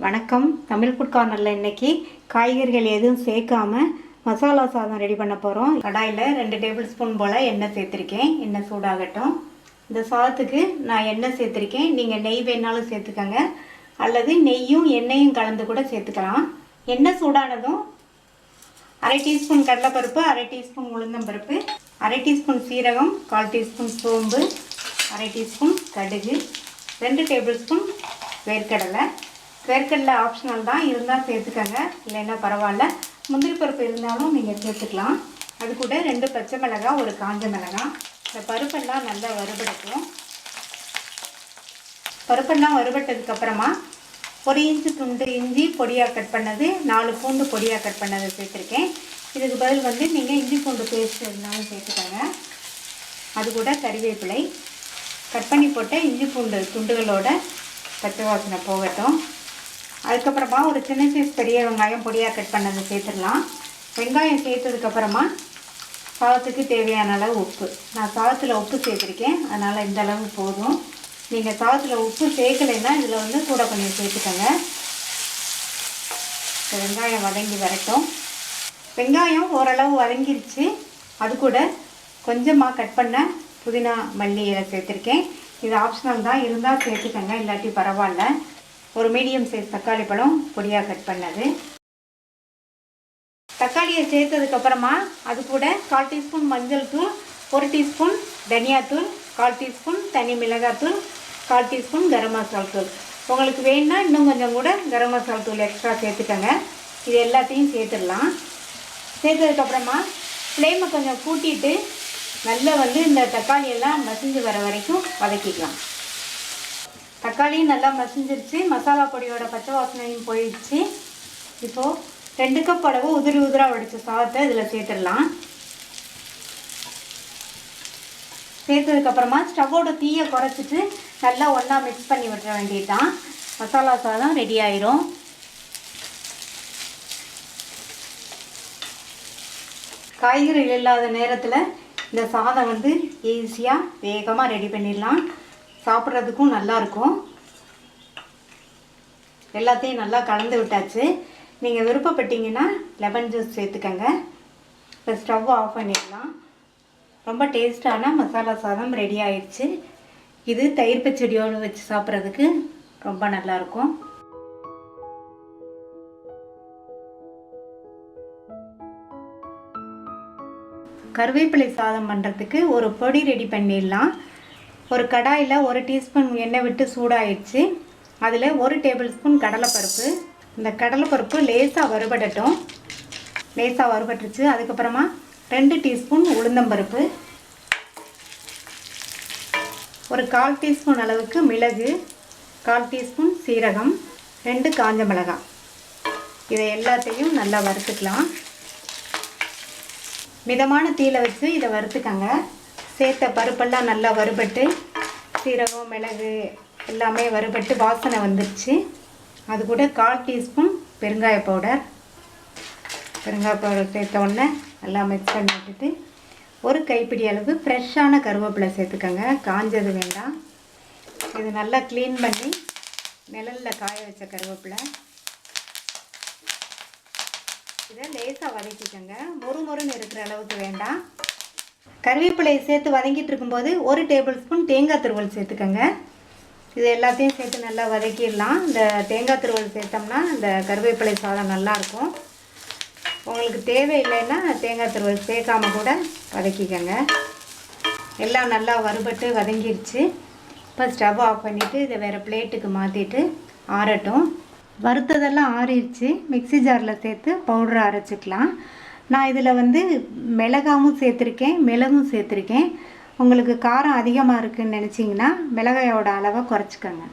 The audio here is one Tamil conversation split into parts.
வணக்கம். தமிழ் ஃபுட் கார்னரில் இன்றைக்கி காய்கறிகள் எதுவும் சேர்க்காம மசாலா சாதம் ரெடி பண்ண போகிறோம். கடாயில் 2 டேபிள் ஸ்பூன் போல் எண்ணெய் சேர்த்துருக்கேன். எண்ணெய் சூடாகட்டும். இந்த சாதத்துக்கு நான் எண்ணெய் சேர்த்துருக்கேன். நீங்கள் நெய் வேணாலும் சேர்த்துக்கோங்க, அல்லது நெய்யும் எண்ணெயும் கலந்து கூட சேர்த்துக்கலாம். எண்ணெய் சூடானதும் 1/2 டீஸ்பூன் கடலைப்பருப்பு, 1/2 டீஸ்பூன் உளுந்தம்பருப்பு, 1/2 டீஸ்பூன் சீரகம், 1/4 டீஸ்பூன் சோம்பு, 1/2 டீஸ்பூன் கடுகு, 2 டேபிள் ஸ்பூன் வேர்க்கடலை. வேர்க்கடலை ஆப்ஷனல் தான், இருந்தால் சேர்த்துக்கங்க, இல்லைன்னா பரவாயில்ல. முந்திரி பருப்பு இருந்தாலும் நீங்கள் சேர்த்துக்கலாம். அது கூட 2 பச்சை மிளகாய், 1 காஞ்ச மிளகாய். இந்த பருப்பெல்லாம் நல்லா வறுபடட்டும். பருப்பெல்லாம் வறுபட்டதுக்கப்புறமா 1 இன்ச்சு துண்டு இஞ்சி பொடியாக கட் பண்ணது, 4 பூண்டு பொடியாக கட் பண்ணது சேர்த்துருக்கேன். இதுக்கு பதில் நீங்கள் இஞ்சி பூண்டு பேஸ்ட் இருந்தாலும் சேர்த்துக்கோங்க. அது கூட கருவேப்பிலை, கட் பண்ணி போட்ட இஞ்சி பூண்டு துண்டுகளோட பச்சை வாசனை போகட்டும். அதுக்கப்புறமா ஒரு சின்ன சைஸ் பெரிய வெங்காயம் பொடியாக கட் பண்ணதை சேர்த்துடலாம். வெங்காயம் சேர்த்ததுக்கப்புறமா சாதத்துக்கு தேவையான அளவு உப்பு. நான் சாதத்தில் உப்பு சேர்த்துருக்கேன், அதனால் இந்த அளவு போதும். நீங்கள் சாதத்தில் உப்பு சேர்க்கலைன்னா இதில் கூட கொஞ்சம் சேர்த்துக்கோங்க. வெங்காயம் வதங்கி வரட்டும். வெங்காயம் ஓரளவு வதங்கிருச்சு. அது கூட கொஞ்சமாக கட் பண்ண புதினா மல்லி இலை சேர்த்துருக்கேன். இது ஆப்ஷனல் தான், இருந்தால் சேர்த்துக்கோங்க, இல்லாட்டி பரவாயில்ல. ஒரு மீடியம் சைஸ் தக்காளி பழம் பொடியாக கட் பண்ணது. தக்காளியை சேர்த்ததுக்கப்புறமா அது கூட 1/4 டீஸ்பூன் மஞ்சள் தூள், 1 டீஸ்பூன் தனியாத்தூள், 1/4 டீஸ்பூன் தனி மிளகாத்தூள், 1/4 டீஸ்பூன் கரம் மசாலா தூள். உங்களுக்கு வேணுன்னா இன்னும் கொஞ்சம் கூட கரம் மசாலா தூள் எக்ஸ்ட்ரா சேர்த்துக்கோங்க. இது எல்லாத்தையும் சேர்த்துடலாம். சேர்த்ததுக்கப்புறமா ஃப்ளேமை கொஞ்சம் கூட்டிட்டு நல்லா இந்த தக்காளியெல்லாம் மசிஞ்சு வர வரைக்கும் வதக்கிக்கலாம். தக்காளியும் நல்லா மசிஞ்சிருச்சு. மசாலா பொடியோட பச்சை வாசனையும் போயிடுச்சு. இப்போது 2 கப் அளவு உதிராக வடித்த சாதத்தை இதில் சேர்த்துடலாம். சேர்த்ததுக்கப்புறமா ஸ்டவ்வோட தீயை குறைச்சிட்டு நல்லா ஒன்றா மிக்ஸ் பண்ணி விட்டுற வேண்டியது தான். மசாலா சாதம் ரெடி ஆயிரும். காய்கறிகள் இல்லாத நேரத்தில் இந்த சாதம் ஈஸியாக வேகமாக ரெடி பண்ணிடலாம். சாப்பிட்றதுக்கும் நல்லாயிருக்கும். எல்லாத்தையும் நல்லா கலந்து விட்டாச்சு. நீங்கள் விருப்பப்பட்டீங்கன்னா லெமன் ஜூஸ் சேர்த்துக்கங்க. இப்போ ஸ்டவ் ஆஃப் பண்ணிடலாம். ரொம்ப டேஸ்டான மசாலா சாதம் ரெடி ஆயிடுச்சு. இது தயிர் பச்சடியோடு வச்சு சாப்பிட்றதுக்கு ரொம்ப நல்லாயிருக்கும். கருவேப்பிலை சாதம் பண்ணுறதுக்கு ஒரு பொடி ரெடி பண்ணிடலாம். ஒரு கடாயில் 1 டீஸ்பூன் எண்ணெய் விட்டு சூடாயிடுச்சு. அதில் 1 டேபிள் ஸ்பூன் கடலைப்பருப்பு. இந்த கடலைப்பருப்பு லேசாக வறுபடட்டும். லேசாக வறுபட்டுருச்சு. அதுக்கப்புறமா 2 டீஸ்பூன் உளுந்தம்பருப்பு, ஒரு 1/4 டீஸ்பூன் அளவுக்கு மிளகு, 1/4 டீஸ்பூன் சீரகம், 2 காஞ்ச மிளகாய். இதை எல்லாத்தையும் நல்லா வறுத்துக்கலாம். மிதமான தீயில் வச்சு இதை வறுத்துக்கங்க. சேர்த்த பருப்பெல்லாம் நல்லா வறுபட்டு சீரகம் மிளகு எல்லாமே வறுபட்டு வாசனை வந்துடுச்சு. அது கூட 1/4 டீஸ்பூன் பெருங்காய பவுடர் சேர்த்த உடனே நல்லா மிக்ஸ் பண்ணி விட்டுட்டு ஒரு கைப்பிடி அளவு ஃப்ரெஷ்ஷான கருவேப்பிலை சேர்த்துக்கோங்க. காஞ்சது வேண்டாம். இது நல்லா க்ளீன் பண்ணி நிழலில் காய வச்ச கருவேப்பிலை. இதை லேசாக வதக்கிக்கோங்க. மொறுமொறுன்னு இருக்கிற அளவுக்கு வேண்டாம். கருவேப்பிலையை சேர்த்து வதங்கிட்டு இருக்கும்போது 1 டேபிள் ஸ்பூன் தேங்காய் துருவல் சேர்த்துக்கோங்க. இது எல்லாத்தையும் சேர்த்து நல்லா வதக்கிடலாம். இந்த தேங்காய் துருவல் சேர்த்தோம்னா இந்த கருவேப்பிலை சாதம் நல்லாயிருக்கும். உங்களுக்கு தேவையில்லைன்னா தேங்காய் துருவல் சேர்க்காம கூட வதக்கிக்கோங்க. எல்லாம் நல்லா வறுபட்டு வதங்கிடுச்சு. இப்போ ஸ்டவ் ஆஃப் பண்ணிவிட்டு இதை வேறு பிளேட்டுக்கு மாற்றிட்டு ஆறட்டும். வறுத்ததெல்லாம் ஆறிடுச்சு. மிக்ஸி ஜாரில் சேர்த்து பவுடரை அரைச்சிக்கலாம். நான் இதில் மிளகாவும் சேர்த்துருக்கேன், மிளகும் சேர்த்துருக்கேன். உங்களுக்கு காரம் அதிகமாக இருக்குதுன்னு நினச்சிங்கன்னா மிளகாயோட அளவை குறைச்சிக்கோங்க.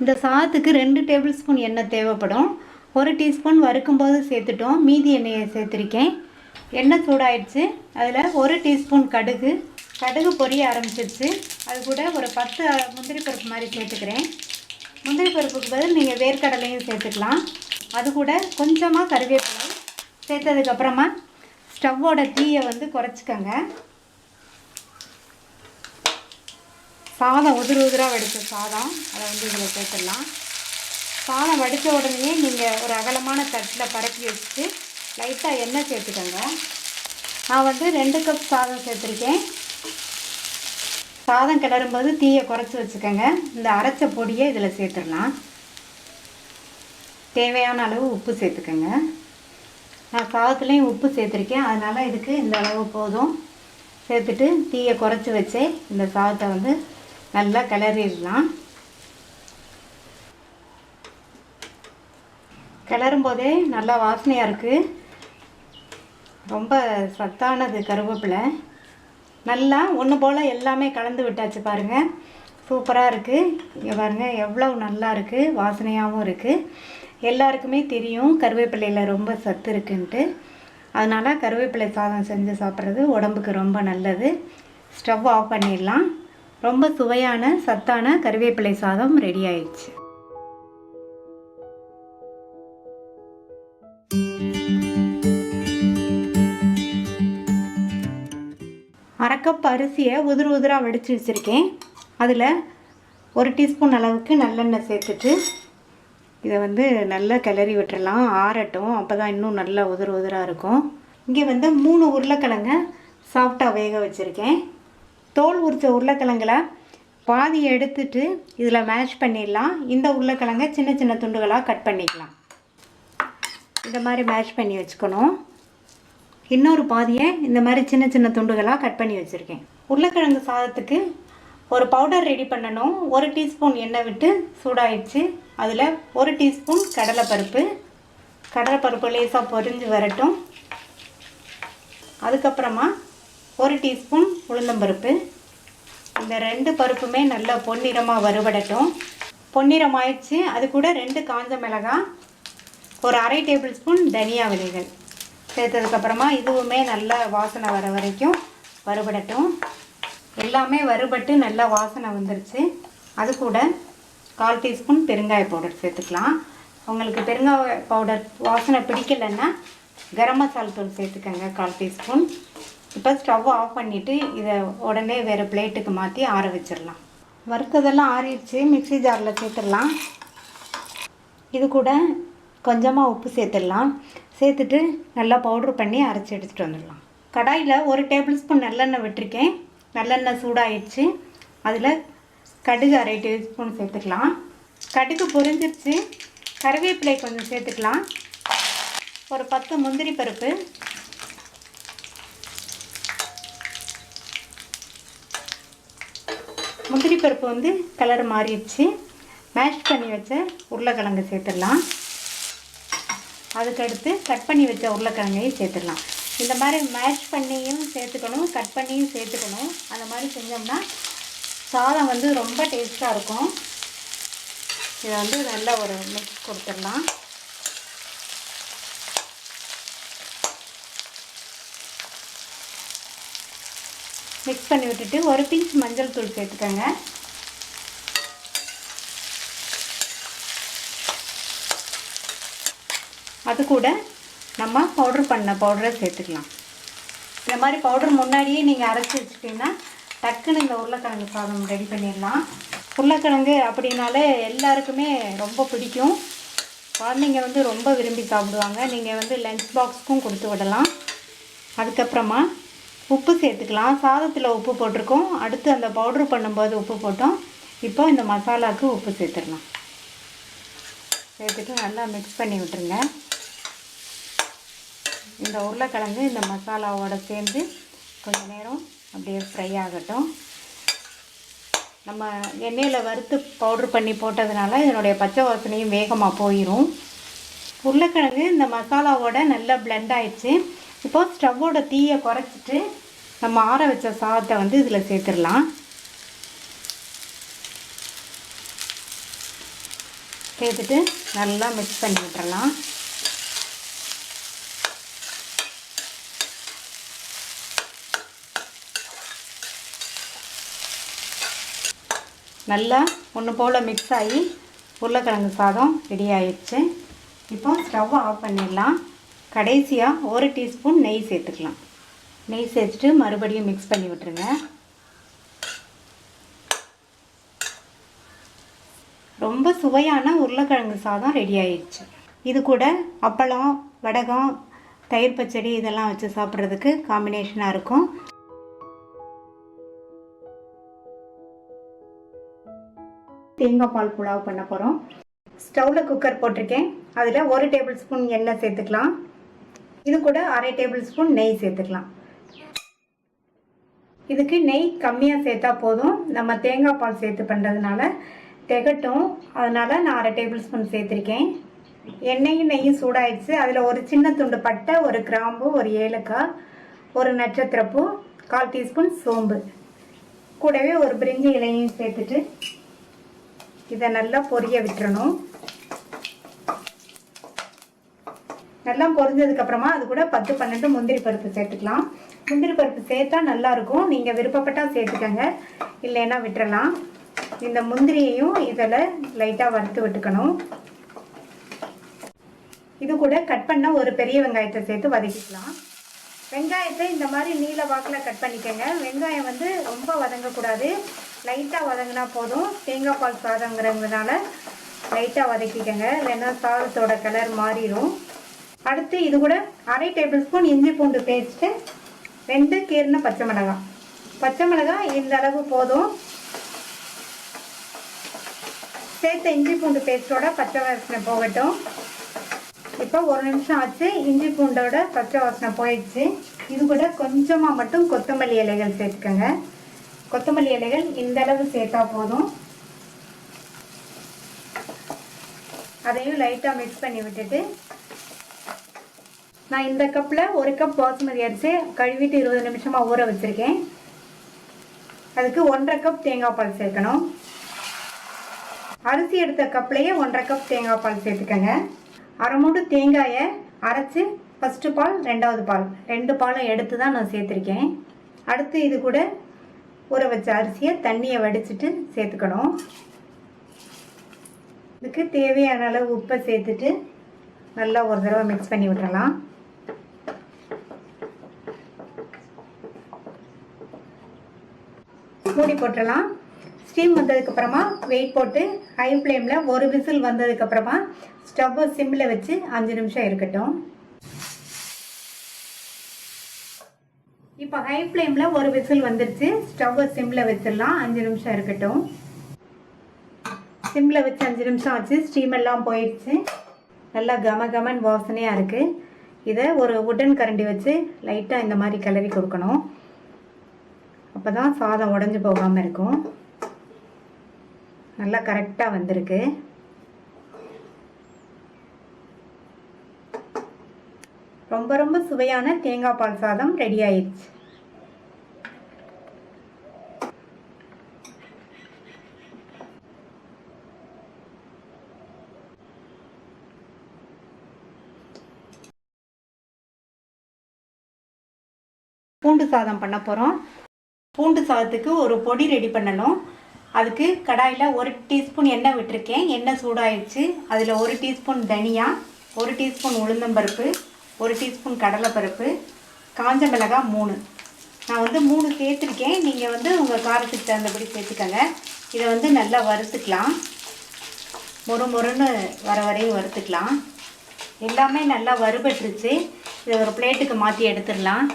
இந்த சாதத்துக்கு 2 டேபிள் ஸ்பூன் எண்ணெய் தேவைப்படும். 1 டீஸ்பூன் வறுக்கும்போது சேர்த்துட்டோம், மீதி எண்ணெயை சேர்த்துருக்கேன். எண்ணெய் சூடாயிடுச்சு. அதில் 1 டீஸ்பூன் கடுகு பொரிய ஆரம்பிச்சிருச்சு. அது கூட ஒரு 10 முந்திரி பருப்பு மாதிரி சேர்த்துக்கிறேன். முந்திரி பருப்புக்கு பதில் நீங்கள் வேர்க்கடலையும் சேர்த்துக்கலாம். அது கூட கொஞ்சமாக கருவேப்பிலை சேர்த்ததுக்கப்புறமா ஸ்டவ்வோட தீயை குறைச்சிக்கோங்க. சாதம் உதிராக வடித்த சாதம் அதை இதில் சேர்த்துடலாம். சாதம் வடித்த உடனே நீங்கள் ஒரு அகலமான தட்டில் பரப்பி வச்சுட்டு லைட்டாக எண்ணெய் சேர்த்துக்கோங்க. நான் வந்து 2 கப் சாதம் சேர்த்துருக்கேன். சாதம் கிளறும்போது தீயை குறைச்சி வச்சுக்கோங்க. இந்த அரைச்ச பொடியை இதில் சேர்த்துடலாம். தேவையான அளவு உப்பு சேர்த்துக்கோங்க. நான் சாதத்துலேயும் உப்பு சேர்த்துருக்கேன், அதனால் இதுக்கு இந்த அளவு போதும். சேர்த்துட்டு தீயை குறைச்சி வச்சே இந்த சாதத்தை வந்து நல்லா கிளறிடலாம். கிளறும் போதே நல்லா வாசனையாக இருக்குது. ரொம்ப சத்தானது கருவேப்பிலை. நல்லா ஒன்று போல் எல்லாமே கலந்து விட்டாச்சு பாருங்கள். சூப்பராக இருக்குது. இங்கே பாருங்கள் எவ்வளவு நல்லா இருக்குது, வாசனையாகவும் இருக்குது. எல்லாருக்குமே தெரியும் கருவேப்பிலையில் ரொம்ப சத்து இருக்குன்ட்டு. அதனால் கருவேப்பிலை சாதம் செஞ்சு சாப்பிட்றது உடம்புக்கு ரொம்ப நல்லது. ஸ்டவ் ஆஃப் பண்ணிடலாம். ரொம்ப சுவையான சத்தான கருவேப்பிலை சாதம் ரெடி ஆயிடுச்சு. அரை கப் அரிசியை உதிராக வடித்து வச்சுருக்கேன். அதில் 1 டீஸ்பூன் அளவுக்கு நல்லெண்ணெய் சேர்த்துட்டு இதை வந்து நல்லா கிளறி விட்டுறலாம். ஆறட்டும், அப்போ தான் இன்னும் நல்லா உதிராக இருக்கும். இங்கே வந்து 3 உருளைக்கிழங்க சாஃப்டாக வேக வச்சுருக்கேன். தோல் உரித்த உருளைக்கிழங்குல பாதியை எடுத்துட்டு இதில் மேஷ் பண்ணிடலாம். இந்த உருளைக்கிழங்க சின்ன சின்ன துண்டுகளாக கட் பண்ணிக்கலாம். இந்த மாதிரி மேஷ் பண்ணி வச்சுக்கணும். இன்னொரு பாதியை இந்த மாதிரி சின்ன சின்ன துண்டுகளாக கட் பண்ணி வச்சுருக்கேன். உருளைக்கிழங்கு சாதத்துக்கு ஒரு பவுடர் ரெடி பண்ணணும். 1 டீஸ்பூன் எண்ணெய் விட்டு சூடாயிடுச்சு. அதில் 1 டீஸ்பூன் கடலைப்பருப்பு லேசாக பொரிஞ்சு வரட்டும். அதுக்கப்புறமா 1 டீஸ்பூன் உளுந்தம்பருப்பு. இந்த 2 பருப்புமே நல்லா பொன்னிறமாக வறுபடட்டும். பொன்னிறம் ஆயிடுச்சு. அது கூட 2 காஞ்ச மிளகாய், ஒரு அரை டேபிள் ஸ்பூன் தனியா விதைகள் சேர்த்ததுக்கப்புறமா இதுவுமே நல்லா வாசனை வர வரைக்கும் வறுபடட்டும். எல்லாமே வறுபட்டு நல்லா வாசனை வந்துருச்சு. அது கூட 1/4 டீஸ்பூன் பெருங்காய பவுடர் சேர்த்துக்கலாம். உங்களுக்கு பெருங்காய பவுடர் வாசனை பிடிக்கலைன்னா கரம் மசாலா தூள் சேர்த்துக்கோங்க 1/4 டீஸ்பூன். இப்போ ஸ்டவ் ஆஃப் பண்ணிவிட்டு இதை உடனே வேறு பிளேட்டுக்கு மாற்றி ஆற வச்சிடலாம். வறுத்ததெல்லாம் ஆறிடுச்சு. மிக்ஸி ஜாரில் சேர்த்துடலாம். இது கூட கொஞ்சமாக உப்பு சேர்த்துடலாம். சேர்த்துட்டு நல்லா பவுட்ரு பண்ணி அரைச்சி எடுத்துகிட்டு வந்துடலாம். கடாயில் 1 டேபிள் ஸ்பூன் நல்லெண்ணெய் விட்டுருக்கேன். நல்லெண்ணெய் சூடாகிடுச்சு. அதில் கடுகு அரை டீஸ்பூன் சேர்த்துக்கலாம். கடுகு பொரிஞ்சிருச்சு. கருவேப்பிலை கொஞ்சம் சேர்த்துக்கலாம். ஒரு 10 முந்திரி பருப்பு, முந்திரி பருப்பு வந்து கலர் மாறிடுச்சு. மேஷ் பண்ணி வச்ச உருளைக்கிழங்கு சேர்த்துடலாம். அதுக்கடுத்து கட் பண்ணி வச்ச உருளைக்கிழங்கையும் சேர்த்துடலாம். இந்த மாதிரி மேஷ் பண்ணியும் சேர்த்துக்கணும், கட் பண்ணியும் சேர்த்துக்கணும். அந்த மாதிரி செஞ்சோம்னா சாதம் வந்து ரொம்ப டேஸ்ட்டாக இருக்கும். இதை வந்து நல்லா ஒரு மிக்ஸ் கொடுத்துடலாம். மிக்ஸ் பண்ணி விட்டுட்டு 1 பிஞ்ச் மஞ்சள் தூள் சேர்த்துக்கோங்க. அது கூட நம்ம பவுட்ரு பண்ண பவுடரை சேர்த்துக்கலாம். இந்த மாதிரி பவுடர் முன்னாடியே நீங்கள் அரைச்சி வச்சுட்டிங்கன்னா டக்குன்னு இந்த உருளைக்கிழங்கு சாதம் ரெடி பண்ணிடலாம். உருளைக்கிழங்கு அப்படின்னாலே எல்லாருக்குமே ரொம்ப பிடிக்கும். குழந்தைங்க வந்து ரொம்ப விரும்பி சாப்பிடுவாங்க. நீங்கள் வந்து லஞ்ச் பாக்ஸ்க்கும் கொடுத்து விடலாம். அதுக்கப்புறமா உப்பு சேர்த்துக்கலாம். சாதத்தில் உப்பு போட்டிருக்கோம். அடுத்து அந்த பவுட்ரு பண்ணும்போது உப்பு போட்டோம். இப்போ இந்த மசாலாவுக்கு உப்பு சேர்த்துடலாம். சேர்த்துட்டு நல்லா மிக்ஸ் பண்ணி விட்டுருங்க. இந்த உருளைக்கிழங்கு இந்த மசாலாவோட சேர்ந்து கொஞ்சம் நேரம் அப்படியே ஃப்ரை ஆகட்டும். நம்ம எண்ணெயில் வறுத்து பவுட்ரு பண்ணி போட்டதுனால இதனுடைய பச்சை வாசனையும் வேகமாக போயிடும். உருளைக்கிழங்கு இந்த மசாலாவோட நல்லா பிளெண்ட் ஆயிடுச்சு. இப்போ ஸ்டவ்வோட தீயை குறைச்சிட்டு நம்ம ஆற வச்ச சாதத்தை வந்து இதில் சேர்த்துடலாம். சேர்த்துட்டு நல்லா மிக்ஸ் பண்ணி விட்டுறலாம். நல்லா ஒன்று போல் மிக்ஸ் ஆகி உருளைக்கிழங்கு சாதம் ரெடி ஆயிடுச்சு. இப்போ ஸ்டவ் ஆஃப் பண்ணிடலாம். கடைசியாக 1 டீஸ்பூன் நெய் சேர்த்துக்கலாம். நெய் சேர்த்துட்டு மறுபடியும் மிக்ஸ் பண்ணி விட்டுருங்க. ரொம்ப சுவையான உருளைக்கிழங்கு சாதம் ரெடி ஆயிடுச்சு. இது கூட அப்பளம், வடகம், தயிர் பச்சடி இதெல்லாம் வச்சு சாப்பிட்றதுக்கு காம்பினேஷனாக இருக்கும். தேங்காய் பால் புலாவ் பண்ண போகிறோம். ஸ்டவ்வில் குக்கர் போட்டிருக்கேன். அதில் 1 டேபிள் ஸ்பூன் எண்ணெய் சேர்த்துக்கலாம். இது கூட 1/2 டேபிள் ஸ்பூன் நெய் சேர்த்துக்கலாம். இதுக்கு நெய் கம்மியாக சேர்த்தா போதும். நம்ம தேங்காய் பால் சேர்த்து பண்ணுறதுனால திகட்டும். அதனால் நான் 1/2 டேபிள் ஸ்பூன் சேர்த்துருக்கேன். எண்ணெயும் நெய்யும் சூடாயிடுச்சு. அதில் ஒரு சின்ன துண்டு பட்டை, ஒரு கிராம்பு, ஒரு ஏலக்காய், ஒரு நட்சத்திரப்பூ, 1/4 டீஸ்பூன் சோம்பு, கூடவே ஒரு பிரிஞ்சி இலையும் சேர்த்துட்டு இதை நல்லா பொரிய விட்டுறணும். நல்லா பொரிஞ்சதுக்கப்புறமா அது கூட 10-12 முந்திரி பருப்பு சேர்த்துக்கலாம். முந்திரி பருப்பு சேர்த்தா நல்லாயிருக்கும். நீங்கள் விருப்பப்பட்டால் சேர்த்துக்கங்க, இல்லைன்னா விட்டுறலாம். இந்த முந்திரியையும் இதில் லைட்டாக வறுத்து விட்டுக்கணும். இது கூட கட் பண்ண ஒரு பெரிய வெங்காயத்தை சேர்த்து வதக்கிக்கலாம். வெங்காயத்தை இந்த மாதிரி நீல வாக்கில் கட் பண்ணிக்கோங்க. வெங்காயம் வந்து ரொம்ப வதங்கக்கூடாது, லைட்டாக வதங்கினா போதும். தேங்காய் பால் சாதங்கிறதுனால லைட்டாக வதக்கிக்கோங்க, இல்லைன்னா சாதத்தோட கலர் மாறிடும். அடுத்து இது கூட 1/2 டேபிள் ஸ்பூன் இஞ்சி பூண்டு பேஸ்ட்டு, 2 கீறின பச்சை மிளகாய். பச்சை மிளகாய் இந்த அளவு போதும். சேர்த்த இஞ்சி பூண்டு பேஸ்ட்டோட பச்சை வாசனை போகட்டும். இப்போ 1 நிமிஷம் ஆச்சு. இஞ்சி பூண்டோட பச்சை வாசனை போயிடுச்சு. இது கூட கொஞ்சமாக மட்டும் கொத்தமல்லி இலைகள் சேர்த்துக்கோங்க. கொத்தமல்லி இலைகள் இந்த அளவு சேர்த்தா போதும். அதையும் லைட்டாக மிக்ஸ் பண்ணி விட்டுட்டு, நான் இந்த கப்பில் 1 கப் பாசுமதி அரிசி கழுவிட்டு 20 நிமிஷமாக ஊற வச்சுருக்கேன். அதுக்கு 1/2 கப் தேங்காய் பால் சேர்க்கணும். அரிசி எடுத்த கப்லேயே 1/2 கப் தேங்காய் பால் சேர்த்துக்கோங்க. 1/2 மூடு தேங்காயை அரைச்சி ஃபஸ்ட்டு பால், 2வது பால், 2 பாலும் எடுத்து தான் நான் சேர்த்துருக்கேன். அடுத்து இது கூட ஊற வச்ச அரிசியை தண்ணியை வடிச்சிட்டு சேர்த்துக்கணும். இதுக்கு தேவையான அளவு உப்பை சேர்த்துட்டு நல்லா ஒரு தடவை மிக்ஸ் பண்ணி விட்டுறலாம். மூடி போட்டுடலாம். ஸ்டீம் வந்ததுக்கப்புறமா வெயிட் போட்டு ஹை ஃப்ளேமில் 1 விசில் வந்ததுக்கப்புறமா ஸ்டவ்வை சிம்மில் வச்சு 5 நிமிஷம் இருக்கட்டும். இப்போ ஹை ஃப்ளேமில் 1 விசில் வந்துருச்சு. ஸ்டவ்வை சிம்மில் வச்சிடலாம், 5 நிமிஷம் இருக்கட்டும். சிம்மில் வச்சு 5 நிமிஷம் ஆச்சு. ஸ்டீம் எல்லாம் போயிடுச்சு. நல்லா கமகமன் வாசனையாக இருக்குது. இதை ஒரு உடன் கரண்டி வச்சு லைட்டாக இந்த மாதிரி கிளறி கொடுக்கணும். அப்போ தான் சாதம் உடஞ்சி போகாமல் இருக்கும். நல்லா கரெக்டாக வந்திருக்கு. ரொம்ப ரொம்ப சுவையான தேங்காய் பால் சாதம் ரெடி ஆயிடுச்சு. பூண்டு சாதம் பண்ண போகிறோம். பூண்டு சாதத்துக்கு ஒரு பொடி ரெடி பண்ணணும். அதுக்கு கடாயில் 1 டீஸ்பூன் எண்ணெய் விட்டுருக்கேன். எண்ணெய் சூடாயிடுச்சு. அதில் 1 டீஸ்பூன் தனியா, 1 டீஸ்பூன் உளுந்தம்பருப்பு, 1 டீஸ்பூன் கடலைப்பருப்பு, காஞ்ச மிளகாய் 3. நான் வந்து 3 சேர்த்துருக்கேன். நீங்கள் வந்து உங்கள் காரத்துக்கு தகுந்தபடி சேர்த்துக்கங்க. இதை வந்து நல்லா வறுத்துக்கலாம். மொறுன்னு வர வரையும் வறுத்துக்கலாம். எல்லாமே நல்லா வறுபட்டுருச்சு. இதை ஒரு பிளேட்டுக்கு மாற்றி எடுத்துடலாம்.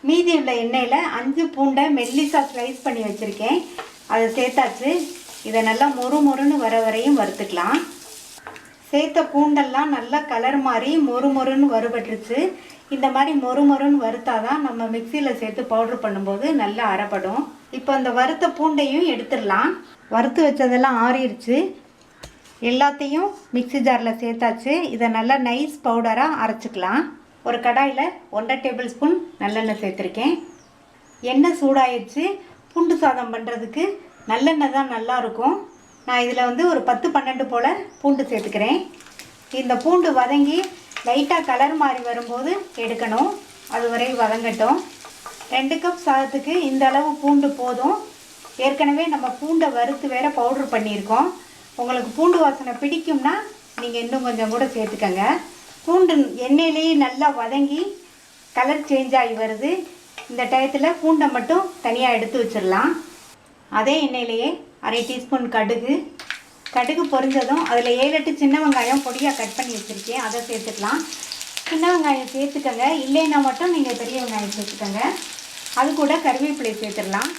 மீதி உள்ள எண்ணெயில் 5 பூண்டை மெல்லிசாக ஸ்லைஸ் பண்ணி வச்சுருக்கேன். அதை சேர்த்தாச்சு. இதை நல்லா மொறுன்னு வர வரையும் வறுத்துக்கலாம். சேர்த்த பூண்டெல்லாம் நல்லா கலர் மாதிரி மொறுன்னு வறுபட்டுருச்சு. இந்த மாதிரி மொறுன்னு வறுத்தாதான் நம்ம மிக்சியில் சேர்த்து பவுட்ரு பண்ணும்போது நல்லா அரைப்படும். இப்போ அந்த வறுத்த பூண்டையும் எடுத்துடலாம். வறுத்து வச்சதெல்லாம் ஆறிடுச்சு. எல்லாத்தையும் மிக்சி ஜாரில் சேர்த்தாச்சு. இதை நல்லா நைஸ் பவுடராக அரைச்சிக்கலாம். ஒரு கடாயில் 1/2 டேபிள் ஸ்பூன் நல்லெண்ணெய் சேர்த்துருக்கேன். எண்ணெய் சூடாயிடுச்சு. பூண்டு சாதம் பண்ணுறதுக்கு நல்லெண்ணெய் தான் நல்லாயிருக்கும். நான் இதில் வந்து ஒரு 10-12 போல் பூண்டு சேர்த்துக்கிறேன். இந்த பூண்டு வதங்கி லைட்டாக கலர் மாறி வரும்போது எடுக்கணும். அது வரை வதங்கட்டும். 2 கப் சாதத்துக்கு இந்த அளவு பூண்டு போதும். ஏற்கனவே நம்ம பூண்டை வறுத்து வேறு பவுட்ரு பண்ணியிருக்கோம். உங்களுக்கு பூண்டு வாசனை பிடிக்கும்னா நீங்கள் இன்னும் கொஞ்சம் கூட சேர்த்துக்கங்க. பூண்டு எண்ணெயிலேயே நல்லா வதங்கி கலர் சேஞ்ச் ஆகி வருது. இந்த டயத்தில் பூண்டை மட்டும் தனியாக எடுத்து வச்சிடலாம். அதே எண்ணெயிலேயே 1/2 டீஸ்பூன் கடுகு, கடுகு பொரிஞ்சதும் அதில் 7-8 சின்ன வெங்காயம் பொடியாக கட் பண்ணி வச்சுருக்கேன், அதை சேர்த்துக்கலாம். சின்ன வெங்காயம் சேர்த்துக்கங்க, இல்லைன்னா மட்டும் நீங்கள் பெரிய வெங்காயம் சேர்த்துக்கங்க. அது கூட கருவேப்பிலை சேர்த்துடலாம்.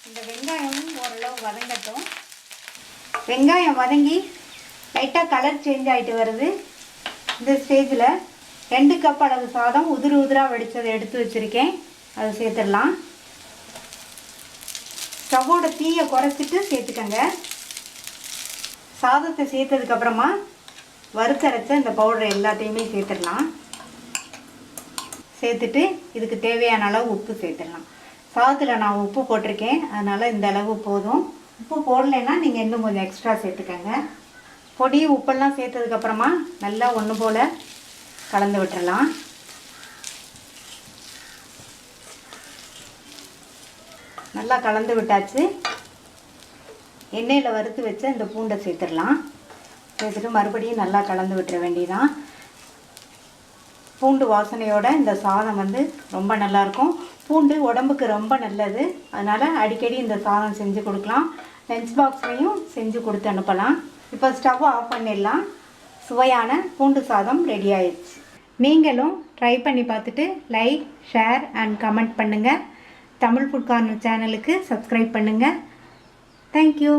இந்த வெங்காயமும் ஓரளவு வதங்கட்டும். வெங்காயம் வதங்கி லைட்டாக கலர் சேஞ்ச் ஆகிட்டு வருது. இந்த ஸ்டேஜில் 2 கப் அளவு சாதம் உதிராக வடித்ததை எடுத்து வச்சுருக்கேன், அதை சேர்த்துடலாம். ஸ்டவ்வோட தீயை குறைச்சிட்டு சேர்த்துக்கங்க. சாதத்தை சேர்த்ததுக்கப்புறமா வறுத்தரைச்ச இந்த பவுடர் எல்லாத்தையுமே சேர்த்துடலாம். சேர்த்துட்டு இதுக்கு தேவையான அளவு உப்பு சேர்த்துடலாம். சாதத்தில் நான் உப்பு போட்டிருக்கேன், அதனால் இந்த அளவு போதும். உப்பு போடலைன்னா நீங்கள் இன்னும் கொஞ்சம் எக்ஸ்ட்ரா சேர்த்துக்கங்க. பொடி உப்பெல்லாம் சேர்த்ததுக்கப்புறமா நல்லா ஒன்று போல் கலந்து விட்டுறலாம். நல்லா கலந்து விட்டாச்சு. எண்ணெயில் வறுத்து வச்ச இந்த பூண்டை சேர்த்துடலாம். சேர்த்துட்டு மறுபடியும் நல்லா கலந்து விட்டுற வேண்டியதான். பூண்டு வாசனையோட இந்த சாதம் வந்து ரொம்ப நல்லாயிருக்கும். பூண்டு உடம்புக்கு ரொம்ப நல்லது, அதனால் அடிக்கடி இந்த சாதம் செஞ்சு கொடுக்கலாம். லஞ்ச் பாக்ஸ்லையும் செஞ்சு கொடுத்து அனுப்பலாம். இப்போ ஸ்டவ் ஆஃப் பண்ணிடலாம். சுவையான பூண்டு சாதம் ரெடி ஆயிடுச்சு. நீங்களும் ட்ரை பண்ணி பார்த்துட்டு லைக், ஷேர் அண்ட் கமெண்ட் பண்ணுங்கள். தமிழ் ஃபுட் கார்னர் சேனலுக்கு சப்ஸ்கிரைப் பண்ணுங்கள். தேங்க்யூ.